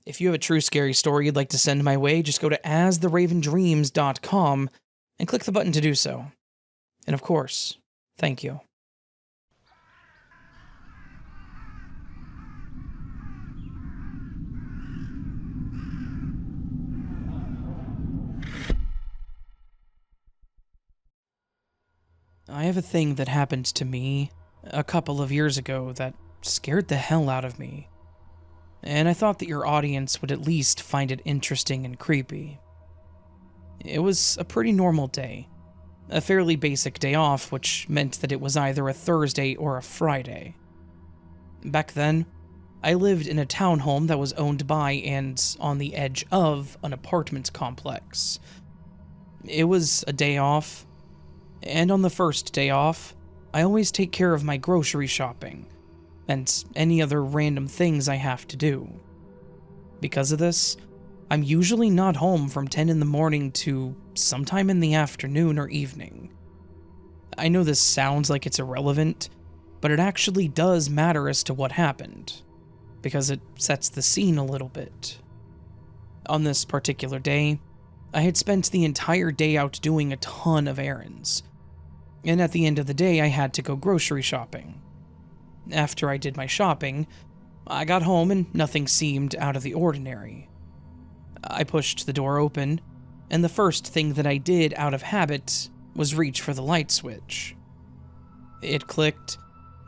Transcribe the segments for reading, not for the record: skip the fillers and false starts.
If you have a true scary story you'd like to send my way, just go to astheravendreams.com and click the button to do so. And of course, thank you. I have a thing that happened to me a couple of years ago that scared the hell out of me. And I thought that your audience would at least find it interesting and creepy. It was a pretty normal day. A fairly basic day off, which meant that it was either a Thursday or a Friday. Back then, I lived in a townhome that was owned by and on the edge of an apartment complex. It was a day off, and on the first day off, I always take care of my grocery shopping and any other random things I have to do. Because of this, I'm usually not home from 10 in the morning to sometime in the afternoon or evening. I know this sounds like it's irrelevant, but it actually does matter as to what happened, because it sets the scene a little bit. On this particular day, I had spent the entire day out doing a ton of errands, and at the end of the day I had to go grocery shopping. After I did my shopping, I got home and nothing seemed out of the ordinary. I pushed the door open, and the first thing that I did out of habit was reach for the light switch. It clicked,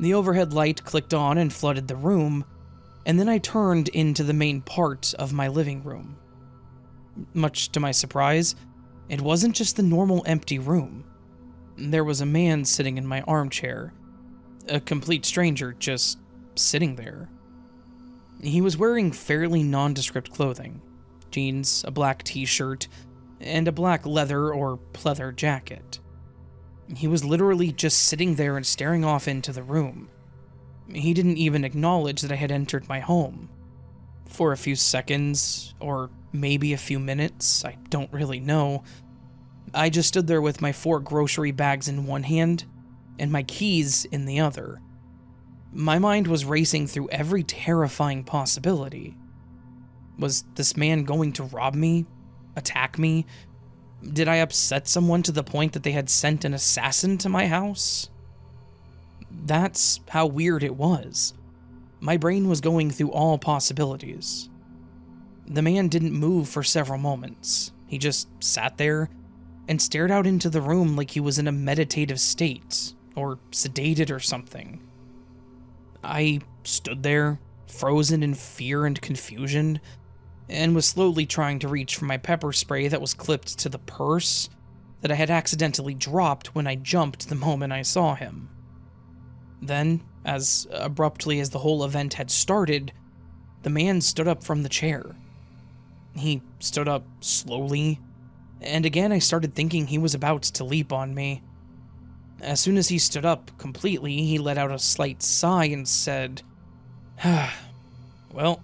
the overhead light clicked on and flooded the room, and then I turned into the main part of my living room. Much to my surprise, it wasn't just the normal empty room. There was a man sitting in my armchair, a complete stranger just sitting there. He was wearing fairly nondescript clothing, jeans, a black t-shirt, and a black leather or pleather jacket. He was literally just sitting there and staring off into the room. He didn't even acknowledge that I had entered my home. For a few seconds, or maybe a few minutes, I don't really know, I just stood there with my 4 grocery bags in one hand and my keys in the other. My mind was racing through every terrifying possibility. Was this man going to rob me? Attack me? Did I upset someone to the point that they had sent an assassin to my house? That's how weird it was. My brain was going through all possibilities. The man didn't move for several moments. He just sat there and stared out into the room like he was in a meditative state, or sedated or something. I stood there, frozen in fear and confusion, and was slowly trying to reach for my pepper spray that was clipped to the purse that I had accidentally dropped when I jumped the moment I saw him. Then, as abruptly as the whole event had started, the man stood up from the chair. He stood up slowly, and again I started thinking he was about to leap on me. As soon as he stood up completely, he let out a slight sigh and said, "Well,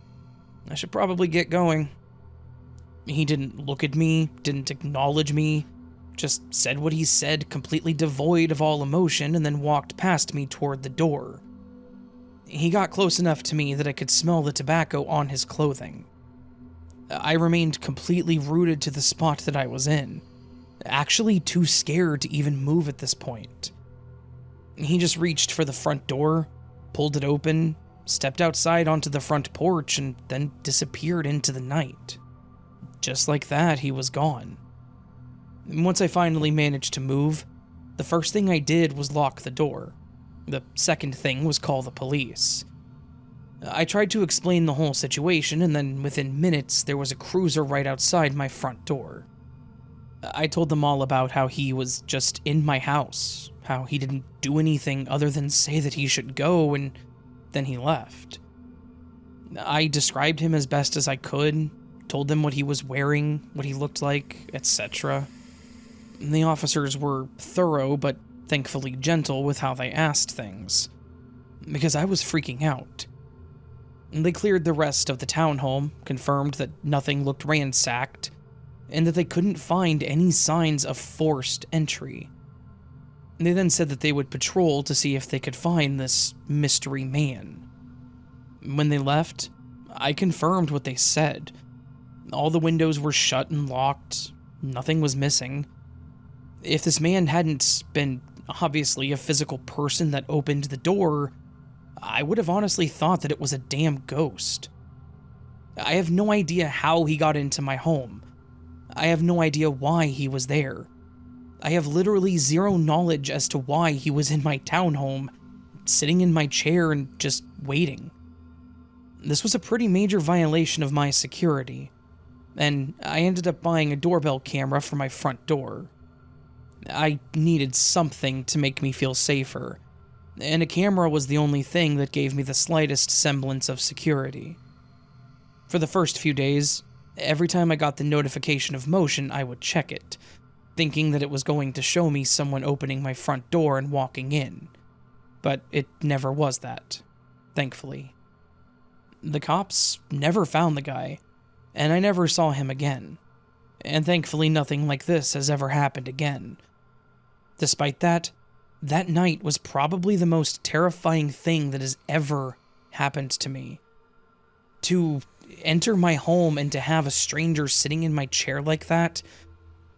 I should probably get going." He didn't look at me, didn't acknowledge me, just said what he said, completely devoid of all emotion, and then walked past me toward the door. He got close enough to me that I could smell the tobacco on his clothing. I remained completely rooted to the spot that I was in, actually too scared to even move at this point. He just reached for the front door, pulled it open, stepped outside onto the front porch, and then disappeared into the night. Just like that, he was gone. Once I finally managed to move, the first thing I did was lock the door. The second thing was call the police. I tried to explain the whole situation, and then within minutes there was a cruiser right outside my front door. I told them all about how he was just in my house, how he didn't do anything other than say that he should go, and then he left. I described him as best as I could, told them what he was wearing, what he looked like, etc. The officers were thorough, but thankfully gentle with how they asked things, because I was freaking out. They cleared the rest of the townhome, confirmed that nothing looked ransacked, and that they couldn't find any signs of forced entry. They then said that they would patrol to see if they could find this mystery man. When they left, I confirmed what they said. All the windows were shut and locked. Nothing was missing. If this man hadn't been obviously a physical person that opened the door, I would have honestly thought that it was a damn ghost. I have no idea how he got into my home. I have no idea why he was there. I have literally zero knowledge as to why he was in my townhome, sitting in my chair and just waiting. This was a pretty major violation of my security, and I ended up buying a doorbell camera for my front door. I needed something to make me feel safer, and a camera was the only thing that gave me the slightest semblance of security. For the first few days, every time I got the notification of motion, I would check it, thinking that it was going to show me someone opening my front door and walking in. But it never was that, thankfully. The cops never found the guy, and I never saw him again. And thankfully nothing like this has ever happened again. Despite that, that night was probably the most terrifying thing that has ever happened to me. To enter my home and to have a stranger sitting in my chair like that,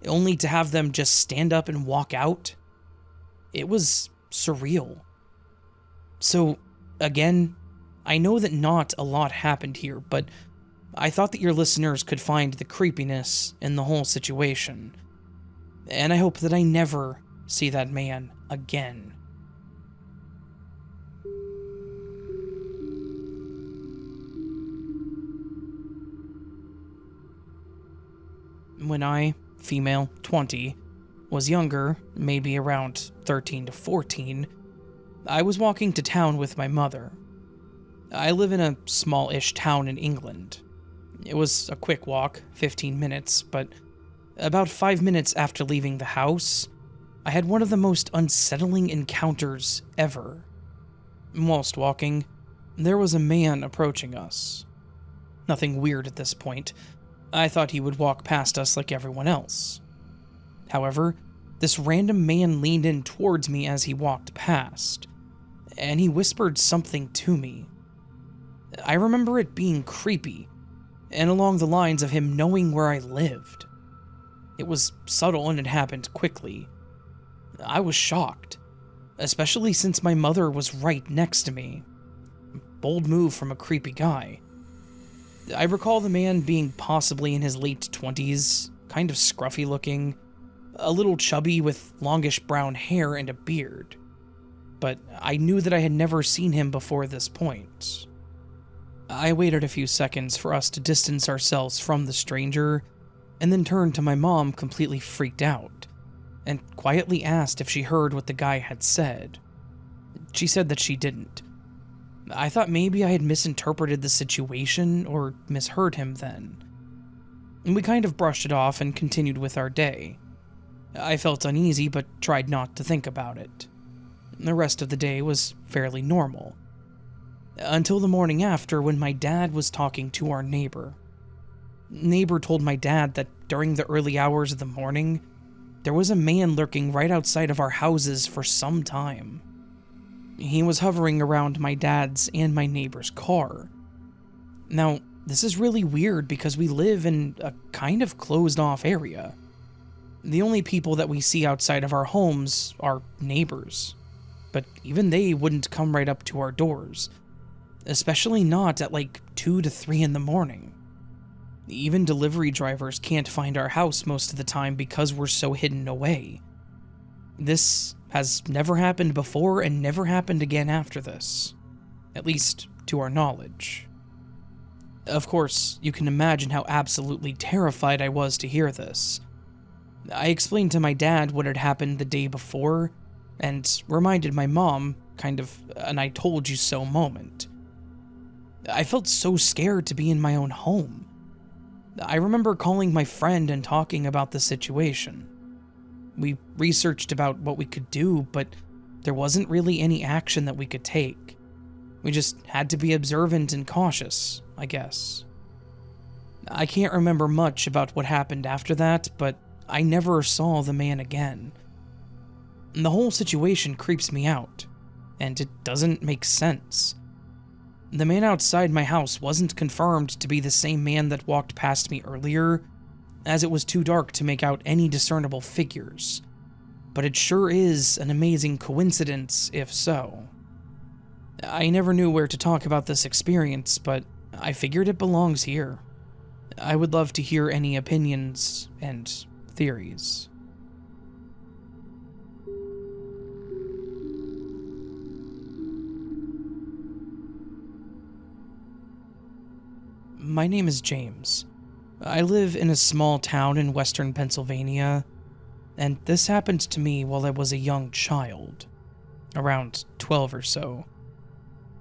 only to have them just stand up and walk out, it was surreal. So, again, I know that not a lot happened here, but I thought that your listeners could find the creepiness in the whole situation. And I hope that I never see that man again. When I, female, 20, was younger, maybe around 13 to 14, I was walking to town with my mother. I live in a small-ish town in England. It was a quick walk, 15 minutes, but about 5 minutes after leaving the house, I had one of the most unsettling encounters ever. Whilst walking, there was a man approaching us. Nothing weird at this point. I thought he would walk past us like everyone else. However, this random man leaned in towards me as he walked past, and he whispered something to me. I remember it being creepy, and along the lines of him knowing where I lived. It was subtle and it happened quickly. I was shocked, especially since my mother was right next to me. Bold move from a creepy guy. I recall the man being possibly in his late 20s, kind of scruffy looking, a little chubby with longish brown hair and a beard. But I knew that I had never seen him before this point. I waited a few seconds for us to distance ourselves from the stranger, and then turned to my mom completely freaked out, and quietly asked if she heard what the guy had said. She said that she didn't. I thought maybe I had misinterpreted the situation or misheard him then. We kind of brushed it off and continued with our day. I felt uneasy but tried not to think about it. The rest of the day was fairly normal. Until the morning after, when my dad was talking to our neighbor. Neighbor told my dad that during the early hours of the morning, there was a man lurking right outside of our houses for some time. He was hovering around my dad's and my neighbor's car. Now, this is really weird because we live in a kind of closed-off area. The only people that we see outside of our homes are neighbors, but even they wouldn't come right up to our doors, especially not at like 2 to 3 in the morning. Even delivery drivers can't find our house most of the time because we're so hidden away. This has never happened before and never happened again after this, at least to our knowledge. Of course, you can imagine how absolutely terrified I was to hear this. I explained to my dad what had happened the day before, and reminded my mom, kind of an I told you so moment. I felt so scared to be in my own home. I remember calling my friend and talking about the situation. We researched about what we could do, but there wasn't really any action that we could take. We just had to be observant and cautious, I guess. I can't remember much about what happened after that, but I never saw the man again. The whole situation creeps me out, and it doesn't make sense. The man outside my house wasn't confirmed to be the same man that walked past me earlier, as it was too dark to make out any discernible figures. But it sure is an amazing coincidence if so. I never knew where to talk about this experience, but I figured it belongs here. I would love to hear any opinions and theories. My name is James. I live in a small town in western Pennsylvania, and this happened to me while I was a young child, around 12 or so.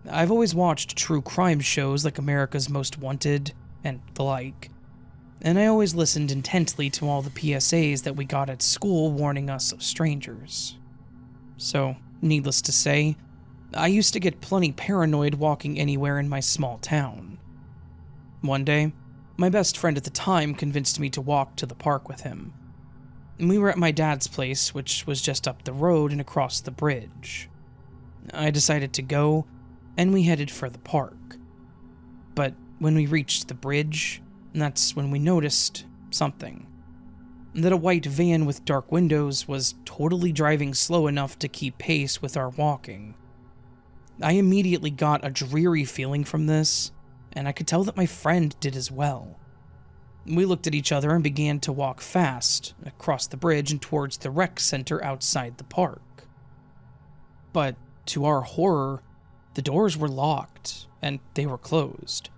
I've always watched true crime shows like America's Most Wanted and the like, and I always listened intently to all the PSAs that we got at school warning us of strangers. So, needless to say, I used to get plenty paranoid walking anywhere in my small town. One day, my best friend at the time convinced me to walk to the park with him. We were at my dad's place, which was just up the road and across the bridge. I decided to go, and we headed for the park. But when we reached the bridge, that's when we noticed something. That a white van with dark windows was totally driving slow enough to keep pace with our walking. I immediately got a dreary feeling from this, and I could tell that my friend did as well. We looked at each other and began to walk fast across the bridge and towards the rec center outside the park. But to our horror, the doors were locked and they were closed.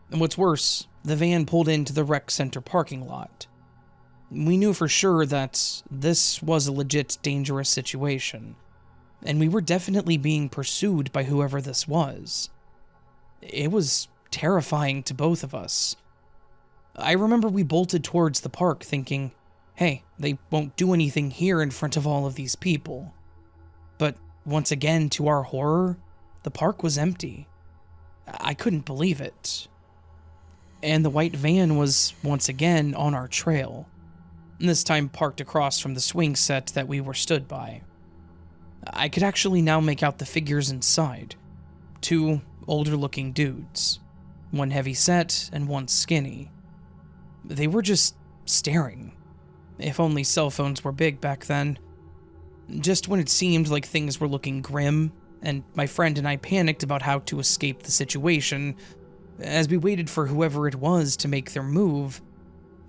And what's worse, the van pulled into the rec center parking lot. We knew for sure that this was a legit dangerous situation, and we were definitely being pursued by whoever this was. It was terrifying to both of us. I remember we bolted towards the park thinking, hey, they won't do anything here in front of all of these people. But once again, to our horror, the park was empty. I couldn't believe it. And the white van was once again on our trail, this time parked across from the swing set that we were stood by. I could actually now make out the figures inside. Two older-looking dudes, one heavy set and one skinny. They were just staring. If only cell phones were big back then. Just when it seemed like things were looking grim, and my friend and I panicked about how to escape the situation, as we waited for whoever it was to make their move,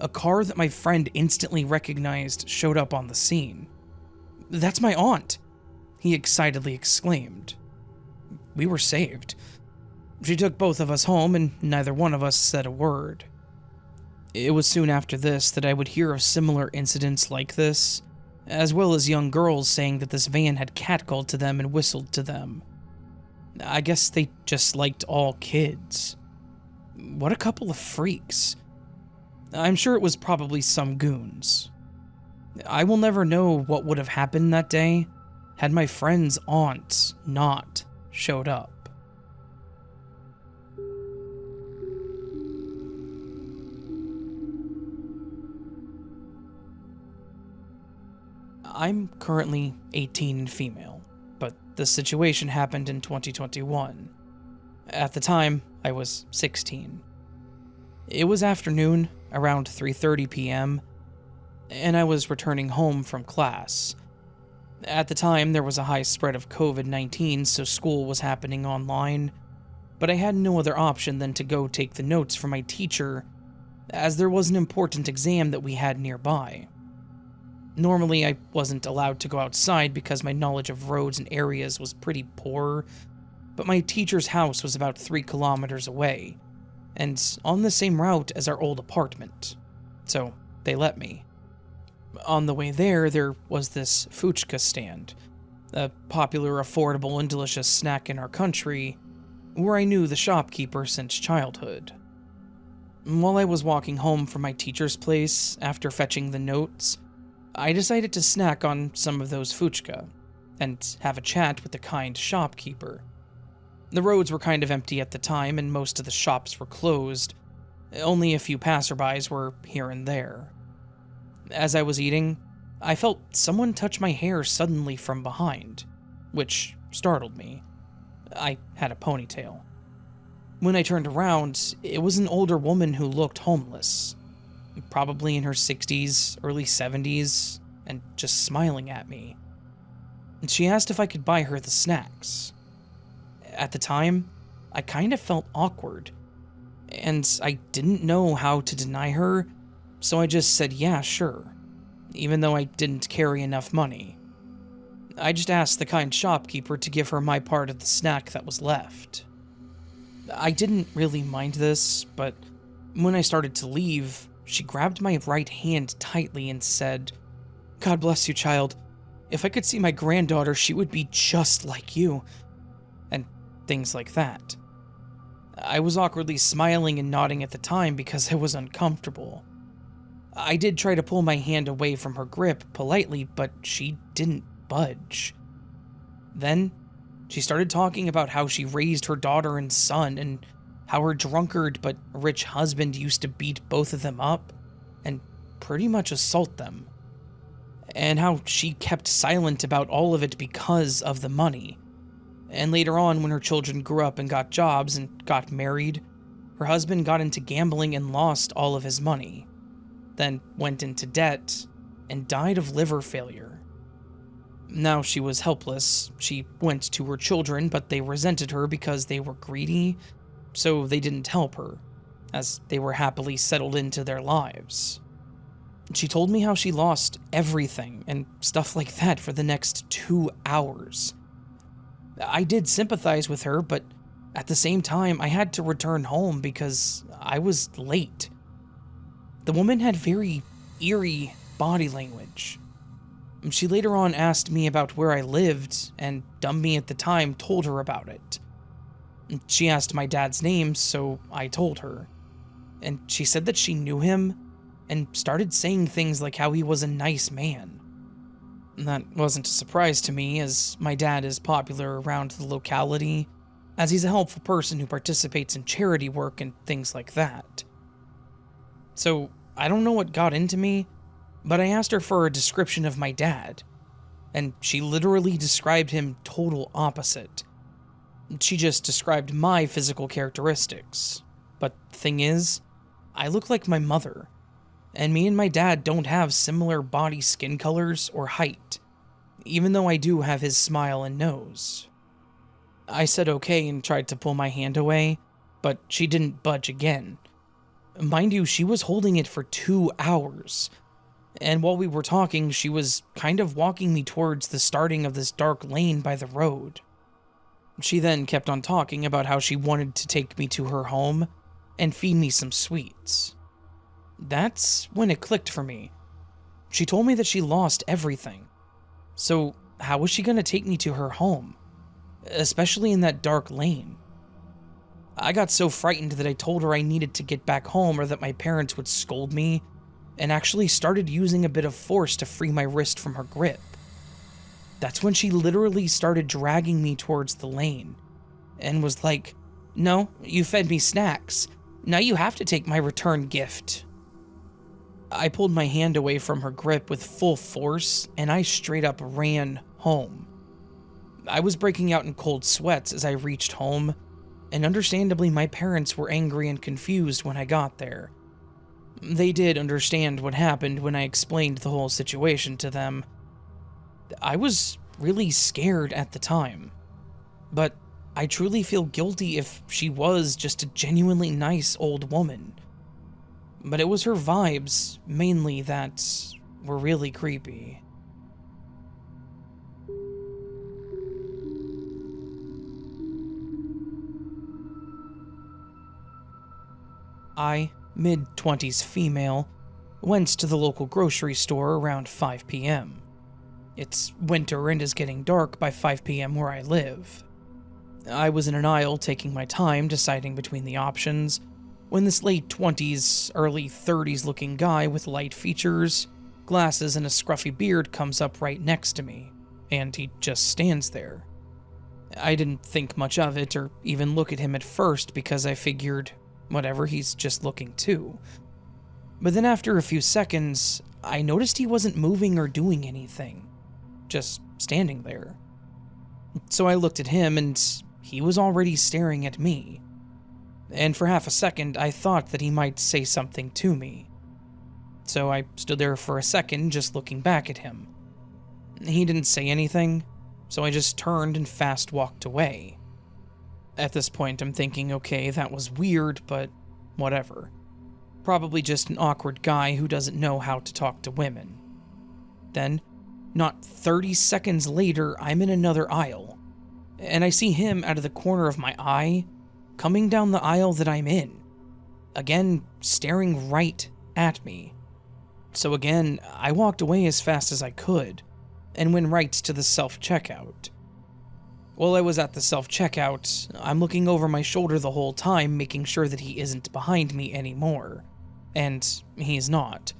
a car that my friend instantly recognized showed up on the scene. "That's my aunt," he excitedly exclaimed. We were saved. She took both of us home, and neither one of us said a word. It was soon after this that I would hear of similar incidents like this, as well as young girls saying that this van had catcalled to them and whistled to them. I guess they just liked all kids. What a couple of freaks. I'm sure it was probably some goons. I will never know what would have happened that day had my friend's aunt not showed up. I'm currently 18 and female, but this situation happened in 2021. At the time, I was 16. It was afternoon, around 3:30 p.m., and I was returning home from class. At the time, there was a high spread of COVID-19, so school was happening online, but I had no other option than to go take the notes from my teacher, as there was an important exam that we had nearby. Normally, I wasn't allowed to go outside because my knowledge of roads and areas was pretty poor, but my teacher's house was about 3 kilometers away, and on the same route as our old apartment, so they let me. On the way there was this fuchka stand, a popular, affordable, and delicious snack in our country, where I knew the shopkeeper since childhood. While I was walking home from my teacher's place after fetching the notes, I decided to snack on some of those fuchka, and have a chat with the kind shopkeeper. The roads were kind of empty at the time, and most of the shops were closed. Only a few passerbys were here and there. As I was eating, I felt someone touch my hair suddenly from behind, which startled me. I had a ponytail. When I turned around, it was an older woman who looked homeless, probably in her 60s, early 70s, and just smiling at me. And she asked if I could buy her the snacks. At the time, I kind of felt awkward, and I didn't know how to deny her, so I just said yeah, sure, even though I didn't carry enough money. I just asked the kind shopkeeper to give her my part of the snack that was left. I didn't really mind this, but when I started to leave, she grabbed my right hand tightly and said, "God bless you, child. If I could see my granddaughter, she would be just like you," and things like that. I was awkwardly smiling and nodding at the time because I was uncomfortable. I did try to pull my hand away from her grip politely, but she didn't budge. Then, she started talking about how she raised her daughter and son, and how her drunkard but rich husband used to beat both of them up and pretty much assault them, and how she kept silent about all of it because of the money. And later on, when her children grew up and got jobs and got married, her husband got into gambling and lost all of his money, then went into debt and died of liver failure. Now she was helpless. She went to her children, but they resented her because they were greedy, so they didn't help her, as they were happily settled into their lives. She told me how she lost everything and stuff like that for the next 2 hours. I did sympathize with her, but at the same time, I had to return home because I was late. The woman had very eerie body language. She later on asked me about where I lived, and dumb me at the time told her about it. She asked my dad's name, so I told her. And she said that she knew him, and started saying things like how he was a nice man. That wasn't a surprise to me, as my dad is popular around the locality, as he's a helpful person who participates in charity work and things like that. So, I don't know what got into me, but I asked her for a description of my dad, and she literally described him total opposite. She just described my physical characteristics, but the thing is, I look like my mother, and me and my dad don't have similar body skin colors or height, even though I do have his smile and nose. I said okay and tried to pull my hand away, but she didn't budge again. Mind you, she was holding it for 2 hours, and while we were talking, she was kind of walking me towards the starting of this dark lane by the road. She then kept on talking about how she wanted to take me to her home and feed me some sweets. That's when it clicked for me. She told me that she lost everything. So how was she going to take me to her home? Especially in that dark lane. I got so frightened that I told her I needed to get back home or that my parents would scold me, and actually started using a bit of force to free my wrist from her grip. That's when she literally started dragging me towards the lane, and was like, "No, you fed me snacks. Now you have to take my return gift." I pulled my hand away from her grip with full force, and I straight up ran home. I was breaking out in cold sweats as I reached home, and understandably my parents were angry and confused when I got there. They did understand what happened when I explained the whole situation to them. I was really scared at the time, but I truly feel guilty if she was just a genuinely nice old woman. But it was her vibes, mainly, that were really creepy. I, mid-20s female, went to the local grocery store around 5 p.m. It's winter and is getting dark by 5 p.m. where I live. I was in an aisle taking my time deciding between the options when this late 20s, early 30s looking guy with light features, glasses, and a scruffy beard comes up right next to me, and he just stands there. I didn't think much of it or even look at him at first because I figured, whatever, he's just looking too. But then after a few seconds, I noticed he wasn't moving or doing anything, just standing there. So I looked at him and he was already staring at me. and for half a second I thought that he might say something to me. So I stood there for a second just looking back at him. He didn't say anything, so I just turned and fast walked away. At this point I'm thinking, okay, that was weird, but whatever. Probably just an awkward guy who doesn't know how to talk to women. Then, not 30 seconds later, I'm in another aisle, and I see him out of the corner of my eye, coming down the aisle that I'm in, again staring right at me. So again, I walked away as fast as I could, and went right to the self-checkout. While I was at the self-checkout, I'm looking over my shoulder the whole time, making sure that he isn't behind me anymore. And he's not.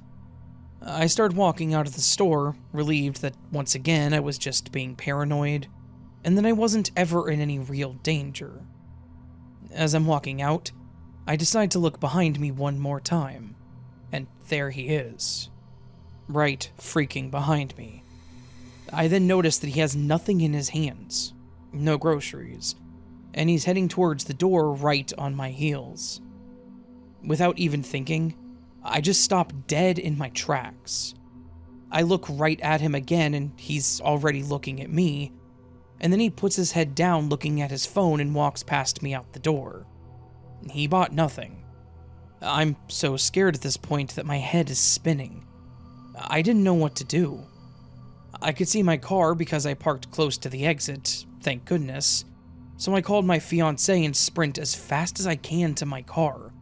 I started walking out of the store, relieved that once again I was just being paranoid, and that I wasn't ever in any real danger. As I'm walking out, I decide to look behind me one more time, and there he is. Right freaking behind me. I then notice that he has nothing in his hands, no groceries, and he's heading towards the door right on my heels. Without even thinking, I just stop dead in my tracks. I look right at him again and he's already looking at me, and then he puts his head down looking at his phone and walks past me out the door. He bought nothing. I'm so scared at this point that my head is spinning. I didn't know what to do. I could see my car because I parked close to the exit, thank goodness, so I called my fiancée and sprint as fast as I can to my car.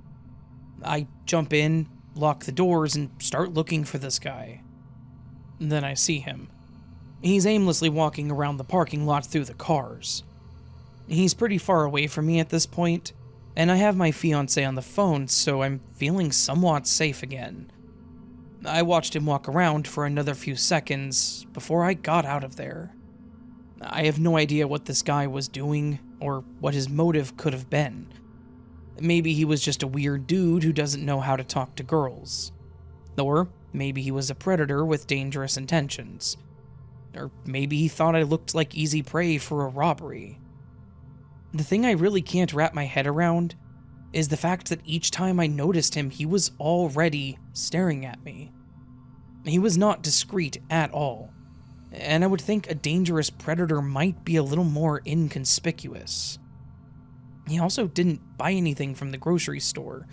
I jump in, lock the doors, and start looking for this guy. Then I see him. He's aimlessly walking around the parking lot through the cars. He's pretty far away from me at this point, and I have my fiancée on the phone, so I'm feeling somewhat safe again. I watched him walk around for another few seconds before I got out of there. I have no idea what this guy was doing, or what his motive could have been. Maybe he was just a weird dude who doesn't know how to talk to girls. Or maybe he was a predator with dangerous intentions. Or maybe he thought I looked like easy prey for a robbery. The thing I really can't wrap my head around is the fact that each time I noticed him, he was already staring at me. He was not discreet at all, and I would think a dangerous predator might be a little more inconspicuous. He also didn't buy anything from the grocery store,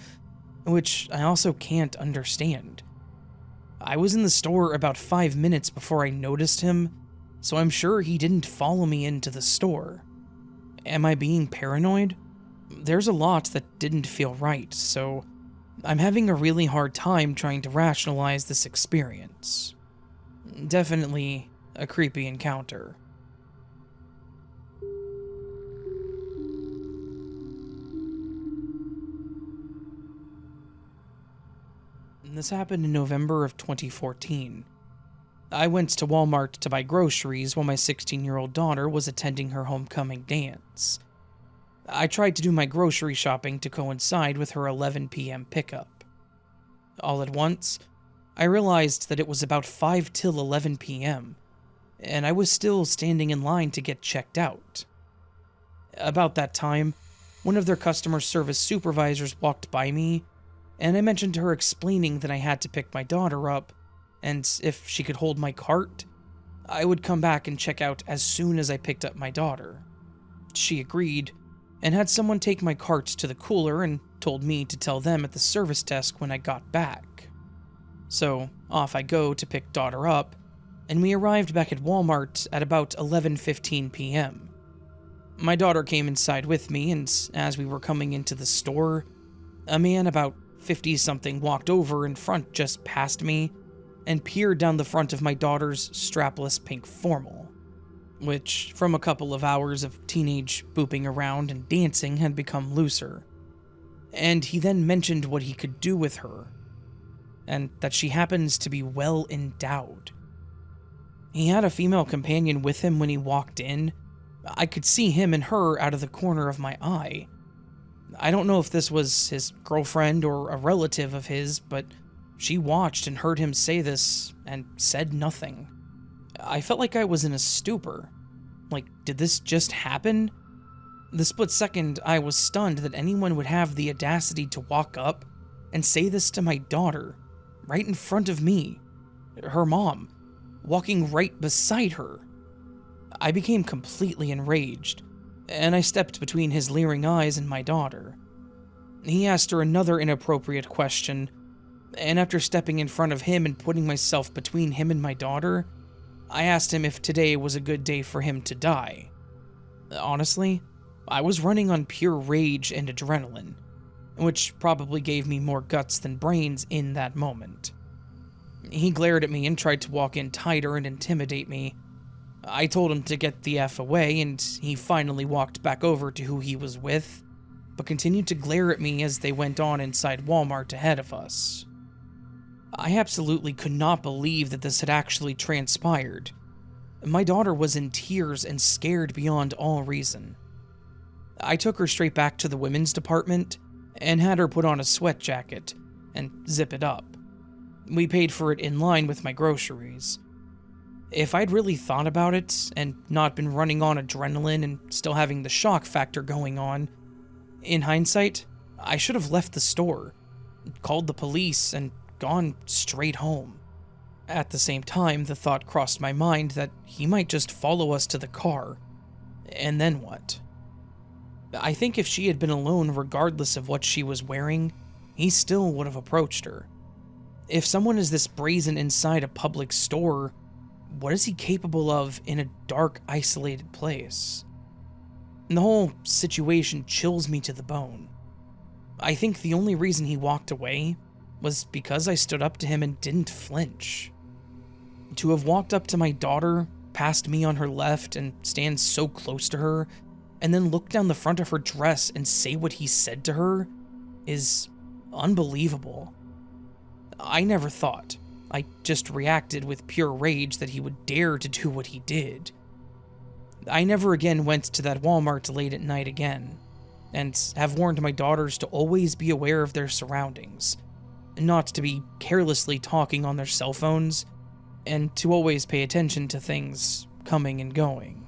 which I also can't understand. I was in the store about 5 minutes before I noticed him, so I'm sure he didn't follow me into the store. Am I being paranoid? There's a lot that didn't feel right, so I'm having a really hard time trying to rationalize this experience. Definitely a creepy encounter. This happened in November of 2014. I went to Walmart to buy groceries while my 16-year-old daughter was attending her homecoming dance. I tried to do my grocery shopping to coincide with her 11 p.m. pickup. All at once, I realized that it was about 5 till 11 p.m., and I was still standing in line to get checked out. About that time, one of their customer service supervisors walked by me, and I mentioned to her explaining that I had to pick my daughter up, and if she could hold my cart, I would come back and check out as soon as I picked up my daughter. She agreed, and had someone take my cart to the cooler and told me to tell them at the service desk when I got back. So off I go to pick daughter up, and we arrived back at Walmart at about 11:15 p.m. My daughter came inside with me, and as we were coming into the store, a man about 50-something walked over in front just past me and peered down the front of my daughter's strapless pink formal, which, from a couple of hours of teenage booping around and dancing, had become looser. And he then mentioned what he could do with her, and that she happens to be well endowed. He had a female companion with him when he walked in. I could see him and her out of the corner of my eye. I don't know if this was his girlfriend or a relative of his, but she watched and heard him say this and said nothing. I felt like I was in a stupor. Like, did this just happen? The split second, I was stunned that anyone would have the audacity to walk up and say this to my daughter, right in front of me, her mom, walking right beside her. I became completely enraged, and I stepped between his leering eyes and my daughter. He asked her another inappropriate question, and after stepping in front of him and putting myself between him and my daughter, I asked him if today was a good day for him to die. Honestly, I was running on pure rage and adrenaline, which probably gave me more guts than brains in that moment. He glared at me and tried to walk in tighter and intimidate me. I told him to get the F away, and he finally walked back over to who he was with, but continued to glare at me as they went on inside Walmart ahead of us. I absolutely could not believe that this had actually transpired. My daughter was in tears and scared beyond all reason. I took her straight back to the women's department and had her put on a sweat jacket and zip it up. We paid for it in line with my groceries. If I'd really thought about it and not been running on adrenaline and still having the shock factor going on, in hindsight, I should have left the store, called the police, and gone straight home. At the same time, the thought crossed my mind that he might just follow us to the car. And then what? I think if she had been alone regardless of what she was wearing, he still would have approached her. If someone is this brazen inside a public store, what is he capable of in a dark, isolated place? And the whole situation chills me to the bone. I think the only reason he walked away was because I stood up to him and didn't flinch. To have walked up to my daughter, past me on her left, and stand so close to her, and then look down the front of her dress and say what he said to her, is unbelievable. I never thought. I just reacted with pure rage that he would dare to do what he did. I never again went to that Walmart late at night again, and have warned my daughters to always be aware of their surroundings, not to be carelessly talking on their cell phones, and to always pay attention to things coming and going.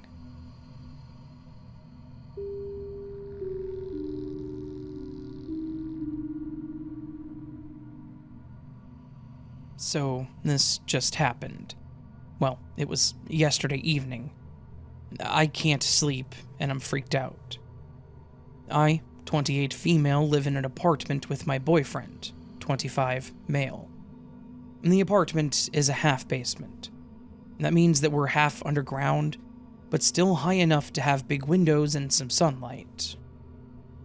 So, this just happened. Well, it was yesterday evening. I can't sleep, and I'm freaked out. I, 28 female, live in an apartment with my boyfriend, 25 male. And the apartment is a half basement. That means that we're half underground, but still high enough to have big windows and some sunlight.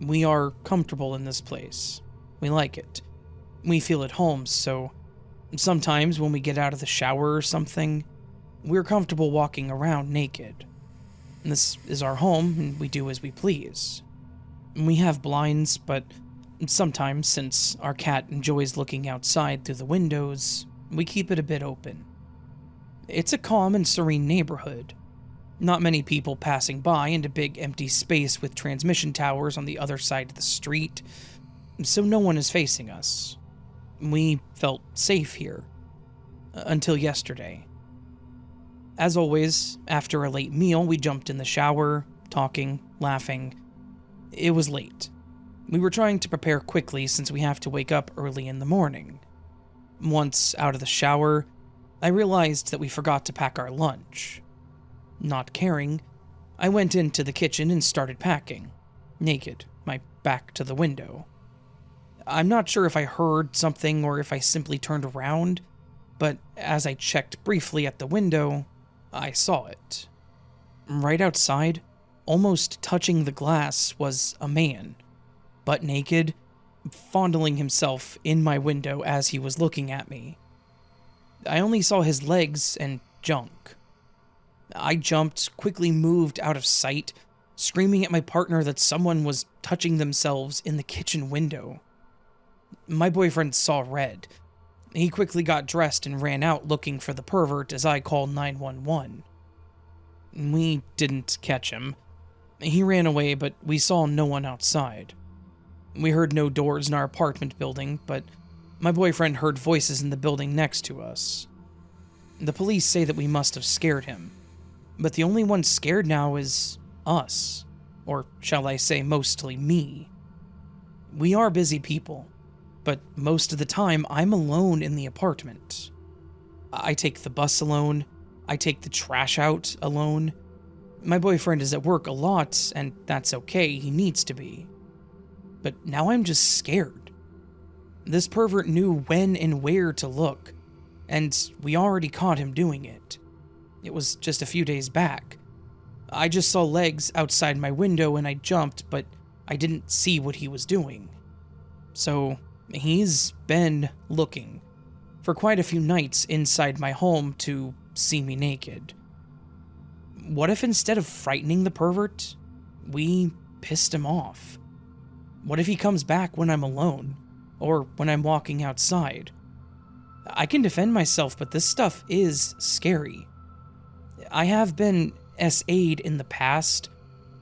We are comfortable in this place. We like it. We feel at home, so sometimes when we get out of the shower or something, we're comfortable walking around naked. This is our home, and we do as we please. We have blinds, but sometimes, since our cat enjoys looking outside through the windows, we keep it a bit open. It's a calm and serene neighborhood. Not many people passing by, and a big empty space with transmission towers on the other side of the street, so no one is facing us. We felt safe here. Until yesterday. As always, after a late meal, we jumped in the shower, talking, laughing. It was late. We were trying to prepare quickly since we have to wake up early in the morning. Once out of the shower, I realized that we forgot to pack our lunch. Not caring, I went into the kitchen and started packing, naked, my back to the window. I'm not sure if I heard something or if I simply turned around, but as I checked briefly at the window, I saw it. Right outside, almost touching the glass, was a man, butt naked, fondling himself in my window as he was looking at me. I only saw his legs and junk. I jumped, quickly moved out of sight, screaming at my partner that someone was touching themselves in the kitchen window. My boyfriend saw red. He quickly got dressed and ran out looking for the pervert as I called 911. We didn't catch him. He ran away, but we saw no one outside. We heard no doors in our apartment building, but my boyfriend heard voices in the building next to us. The police say that we must have scared him, but the only one scared now is us, or shall I say mostly me. We are busy people, but most of the time I'm alone in the apartment. I take the bus alone, I take the trash out alone. My boyfriend is at work a lot, and that's okay, he needs to be. But now I'm just scared. This pervert knew when and where to look, and we already caught him doing it. It was just a few days back. I just saw legs outside my window and I jumped, but I didn't see what he was doing. So, he's been looking for quite a few nights inside my home to see me naked. What if instead of frightening the pervert, we pissed him off? What if he comes back when I'm alone, or when I'm walking outside? I can defend myself, but this stuff is scary. I have been SA'd in the past,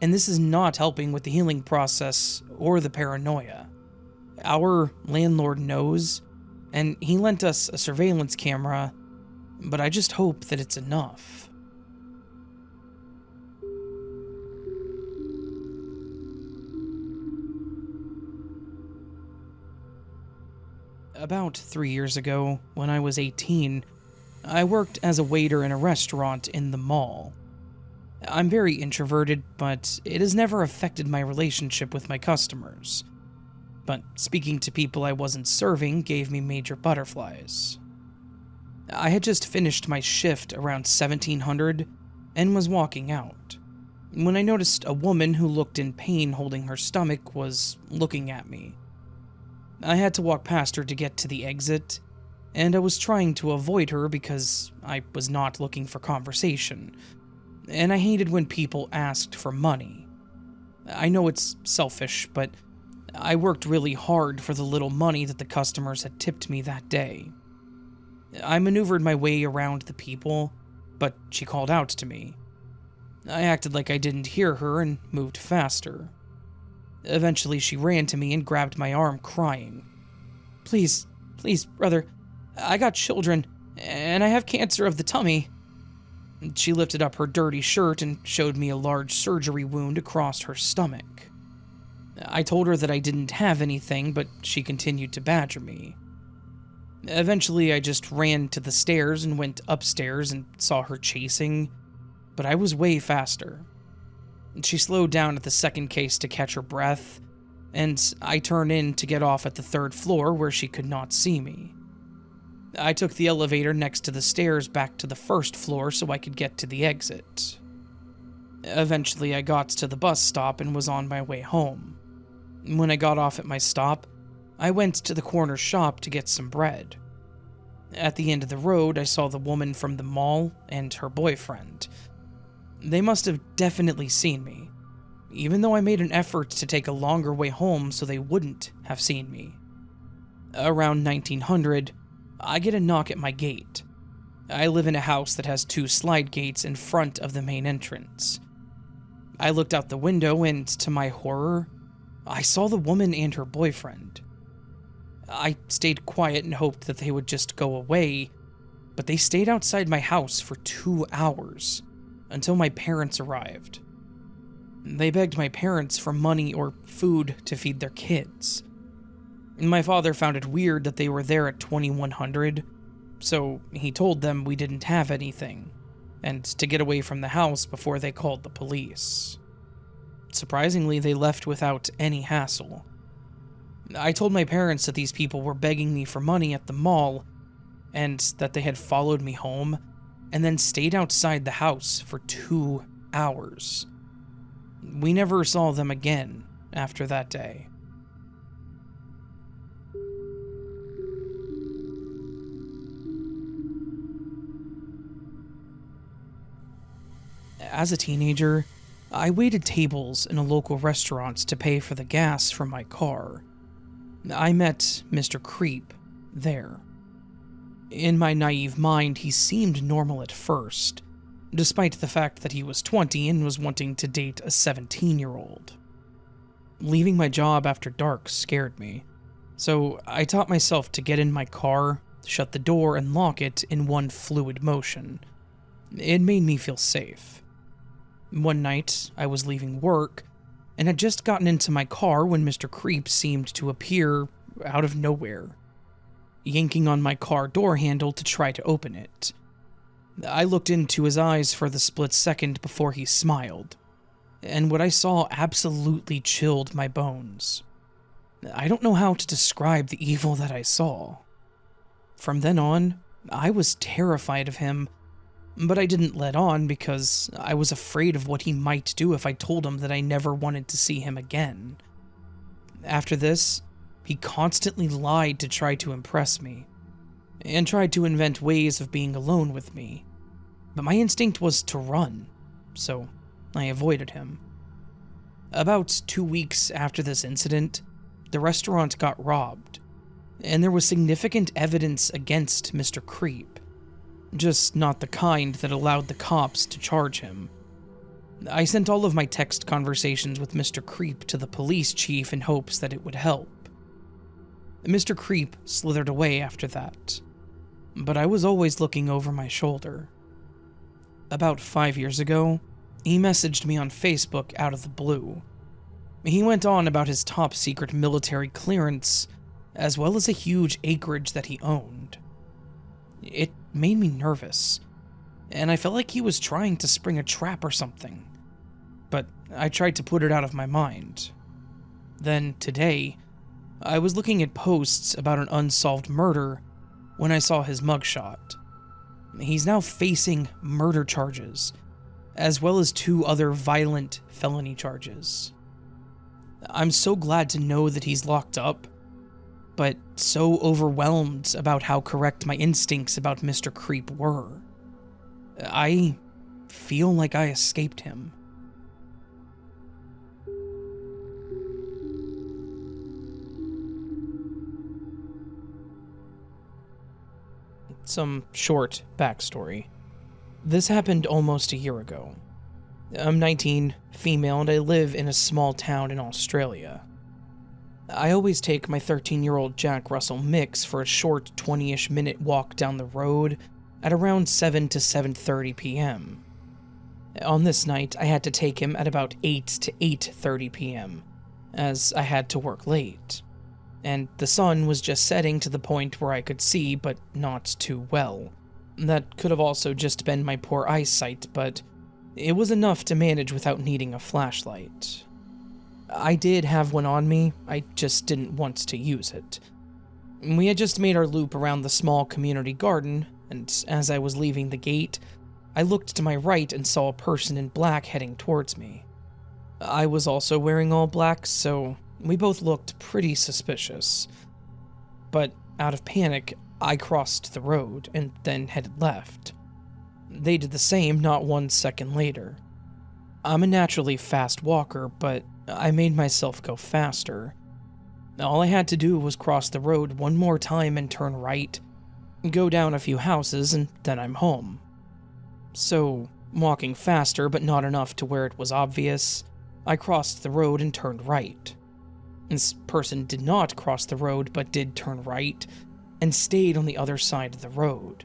and this is not helping with the healing process or the paranoia. Our landlord knows, and he lent us a surveillance camera, but I just hope that it's enough. About 3 years ago, when I was 18, I worked as a waiter in a restaurant in the mall. I'm very introverted, but it has never affected my relationship with my customers. But speaking to people I wasn't serving gave me major butterflies. I had just finished my shift around 1700 and was walking out, when I noticed a woman who looked in pain holding her stomach was looking at me. I had to walk past her to get to the exit, and I was trying to avoid her because I was not looking for conversation, and I hated when people asked for money. I know it's selfish, but I worked really hard for the little money that the customers had tipped me that day. I maneuvered my way around the people, but she called out to me. I acted like I didn't hear her and moved faster. Eventually, she ran to me and grabbed my arm, crying. Please, brother, I got children, and I have cancer of the tummy." She lifted up her dirty shirt and showed me a large surgery wound across her stomach. I told her that I didn't have anything, but she continued to badger me. Eventually, I just ran to the stairs and went upstairs and saw her chasing, but I was way faster. She slowed down at the second case to catch her breath, and I turned in to get off at the third floor where she could not see me. I took the elevator next to the stairs back to the first floor so I could get to the exit. Eventually, I got to the bus stop and was on my way home. When I got off at my stop, I went to the corner shop to get some bread. At the end of the road, I saw the woman from the mall and her boyfriend. They must have definitely seen me, even though I made an effort to take a longer way home so they wouldn't have seen me. Around 1900, I get a knock at my gate. I live in a house that has 2 slide gates in front of the main entrance. I looked out the window and, to my horror, I saw the woman and her boyfriend. I stayed quiet and hoped that they would just go away, but they stayed outside my house for 2 hours, until my parents arrived. They begged my parents for money or food to feed their kids. My father found it weird that they were there at 2100, so he told them we didn't have anything, and to get away from the house before they called the police. Surprisingly, they left without any hassle. I told my parents that these people were begging me for money at the mall, and that they had followed me home, and then stayed outside the house for 2 hours. We never saw them again after that day. As a teenager, I waited tables in a local restaurant to pay for the gas from my car. I met Mr. Creep there. In my naive mind, he seemed normal at first, despite the fact that he was 20 and was wanting to date a 17-year-old. Leaving my job after dark scared me, so I taught myself to get in my car, shut the door, and lock it in one fluid motion. It made me feel safe. One night, I was leaving work, and had just gotten into my car when Mr. Creep seemed to appear out of nowhere, yanking on my car door handle to try to open it. I looked into his eyes for the split second before he smiled, and what I saw absolutely chilled my bones. I don't know how to describe the evil that I saw. From then on, I was terrified of him, but I didn't let on because I was afraid of what he might do if I told him that I never wanted to see him again. After this, he constantly lied to try to impress me, and tried to invent ways of being alone with me, but my instinct was to run, so I avoided him. About 2 weeks after this incident, the restaurant got robbed, and there was significant evidence against Mr. Creep, just not the kind that allowed the cops to charge him. I sent all of my text conversations with Mr. Creep to the police chief in hopes that it would help. Mr. Creep slithered away after that, but I was always looking over my shoulder. About 5 years ago, he messaged me on Facebook out of the blue. He went on about his top-secret military clearance, as well as a huge acreage that he owned. It made me nervous, and I felt like he was trying to spring a trap or something, but I tried to put it out of my mind. Then, today, I was looking at posts about an unsolved murder when I saw his mugshot. He's now facing murder charges, as well as 2 other violent felony charges. I'm so glad to know that he's locked up, but so overwhelmed about how correct my instincts about Mr. Creep were. I feel like I escaped him. Some short backstory. This happened almost a year ago. I'm 19, female, and I live in a small town in Australia. I always take my 13-year-old Jack Russell mix for a short 20-ish minute walk down the road at around 7 to 7:30 p.m. On this night, I had to take him at about 8 to 8:30 p.m., as I had to work late, and the sun was just setting to the point where I could see, but not too well. That could have also just been my poor eyesight, but it was enough to manage without needing a flashlight. I did have one on me, I just didn't want to use it. We had just made our loop around the small community garden, and as I was leaving the gate, I looked to my right and saw a person in black heading towards me. I was also wearing all black, so we both looked pretty suspicious. But out of panic, I crossed the road and then headed left. They did the same not 1 second later. I'm a naturally fast walker, but I made myself go faster. All I had to do was cross the road one more time and turn right, go down a few houses, and then I'm home. So, walking faster but not enough to where it was obvious, I crossed the road and turned right. This person did not cross the road but did turn right, and stayed on the other side of the road.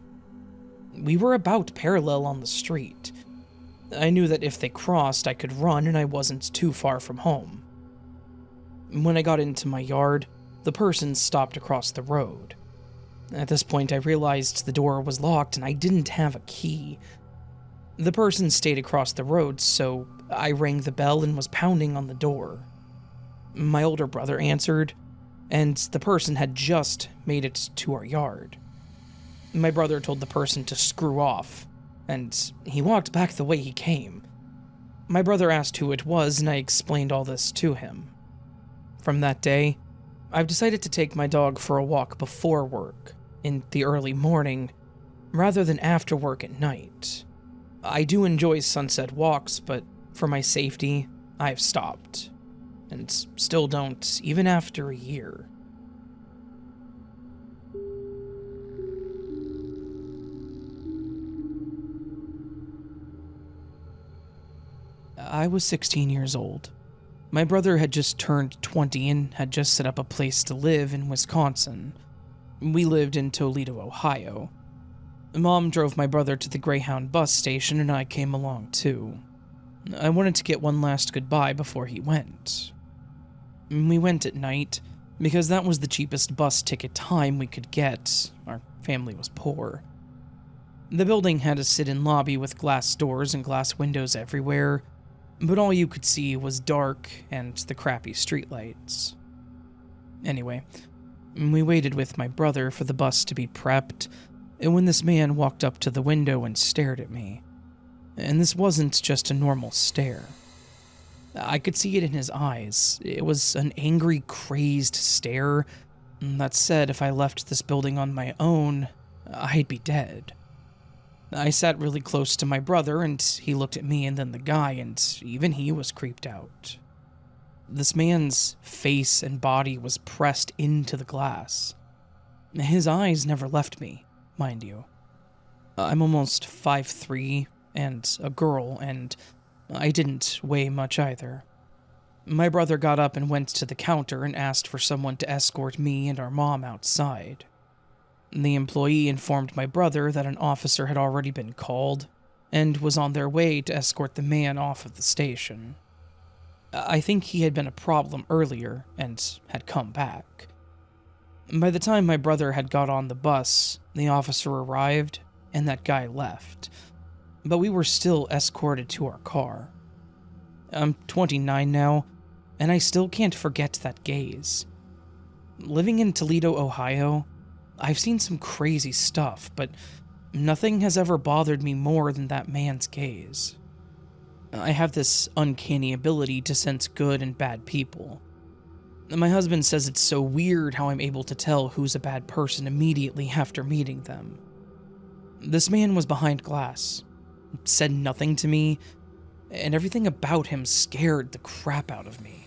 We were about parallel on the street. I knew that if they crossed, I could run and I wasn't too far from home. When I got into my yard, the person stopped across the road. At this point, I realized the door was locked and I didn't have a key. The person stayed across the road, so I rang the bell and was pounding on the door. My older brother answered, and the person had just made it to our yard. My brother told the person to screw off, and he walked back the way he came. My brother asked who it was, and I explained all this to him. From that day, I've decided to take my dog for a walk before work, in the early morning, rather than after work at night. I do enjoy sunset walks, but for my safety, I've stopped, and still don't, even after a year. I was 16 years old. My brother had just turned 20 and had just set up a place to live in Wisconsin. We lived in Toledo, Ohio. Mom drove my brother to the Greyhound bus station and I came along too. I wanted to get one last goodbye before he went. We went at night, because that was the cheapest bus ticket time we could get. Our family was poor. The building had a sit-in lobby with glass doors and glass windows everywhere, but all you could see was dark and the crappy streetlights. Anyway, we waited with my brother for the bus to be prepped, and when this man walked up to the window and stared at me. And this wasn't just a normal stare. I could see it in his eyes. It was an angry, crazed stare that said if I left this building on my own, I'd be dead. I sat really close to my brother, and he looked at me and then the guy, and even he was creeped out. This man's face and body was pressed into the glass. His eyes never left me, mind you. I'm almost 5'3" and a girl, and I didn't weigh much either. My brother got up and went to the counter and asked for someone to escort me and our mom outside. The employee informed my brother that an officer had already been called and was on their way to escort the man off of the station. I think he had been a problem earlier and had come back. By the time my brother had got on the bus, the officer arrived and that guy left, but we were still escorted to our car. I'm 29 now, and I still can't forget that gaze. Living in Toledo, Ohio, I've seen some crazy stuff, but nothing has ever bothered me more than that man's gaze. I have this uncanny ability to sense good and bad people. My husband says it's so weird how I'm able to tell who's a bad person immediately after meeting them. This man was behind glass, said nothing to me, and everything about him scared the crap out of me.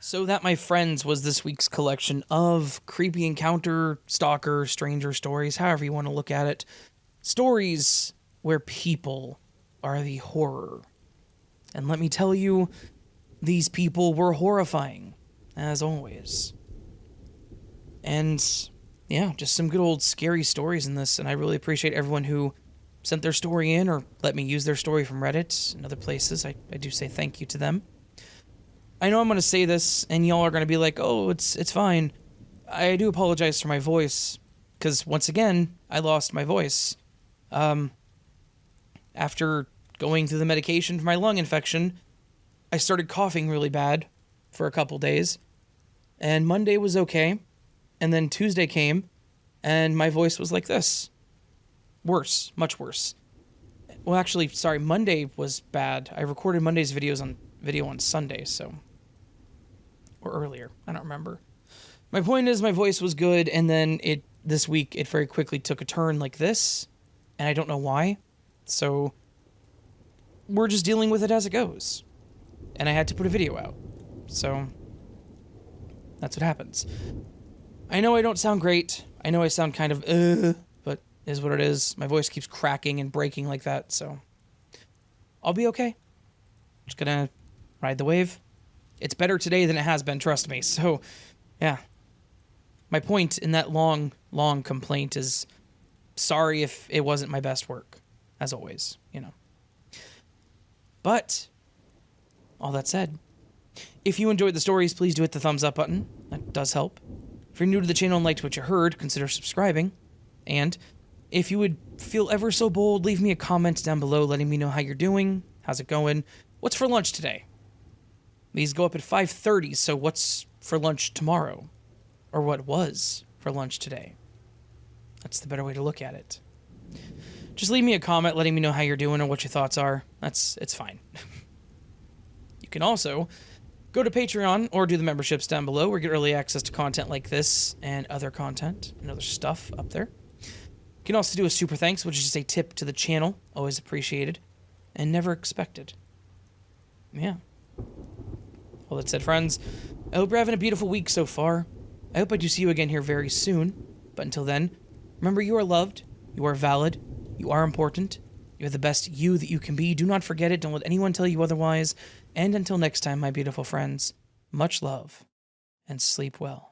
So that, my friends, was this week's collection of creepy encounter, stalker, stranger stories, however you want to look at it. Stories where people are the horror. And let me tell you, these people were horrifying, as always. And yeah, just some good old scary stories in this, and I really appreciate everyone who sent their story in or let me use their story from Reddit and other places. I do say thank you to them. I know I'm going to say this, and y'all are going to be like, oh, it's fine. I do apologize for my voice, because once again, I lost my voice. After going through the medication for my lung infection, I started coughing really bad for a couple days, and Monday was okay, and then Tuesday came, and my voice was like this. Worse, much worse. Well, actually, sorry, Monday was bad. I recorded Monday's video on Sunday, so... or earlier, I don't remember. My point is, my voice was good, and then this week, it very quickly took a turn like this, and I don't know why, so we're just dealing with it as it goes, and I had to put a video out, so that's what happens. I know I don't sound great, I know I sound kind of, but it is what it is. My voice keeps cracking and breaking like that, so I'll be okay. Just gonna ride the wave. It's better today than it has been, trust me. So, yeah. My point in that long complaint is sorry if it wasn't my best work, as always, you know. But, all that said, if you enjoyed the stories, please do hit the thumbs up button. That does help. If you're new to the channel and liked what you heard, consider subscribing. And if you would feel ever so bold, leave me a comment down below letting me know how you're doing, how's it going, what's for lunch today. These go up at 5:30, so what's for lunch tomorrow? Or what was for lunch today? That's the better way to look at it. Just leave me a comment letting me know how you're doing or what your thoughts are. It's fine. You can also go to Patreon or do the memberships down below where you get early access to content like this and other content and other stuff up there. You can also do a super thanks, which is just a tip to the channel. Always appreciated and never expected. Yeah. Well, that said, friends, I hope you're having a beautiful week so far. I hope I do see you again here very soon. But until then, remember you are loved, you are valid, you are important, you're the best you that you can be. Do not forget it, don't let anyone tell you otherwise. And until next time, my beautiful friends, much love, and sleep well.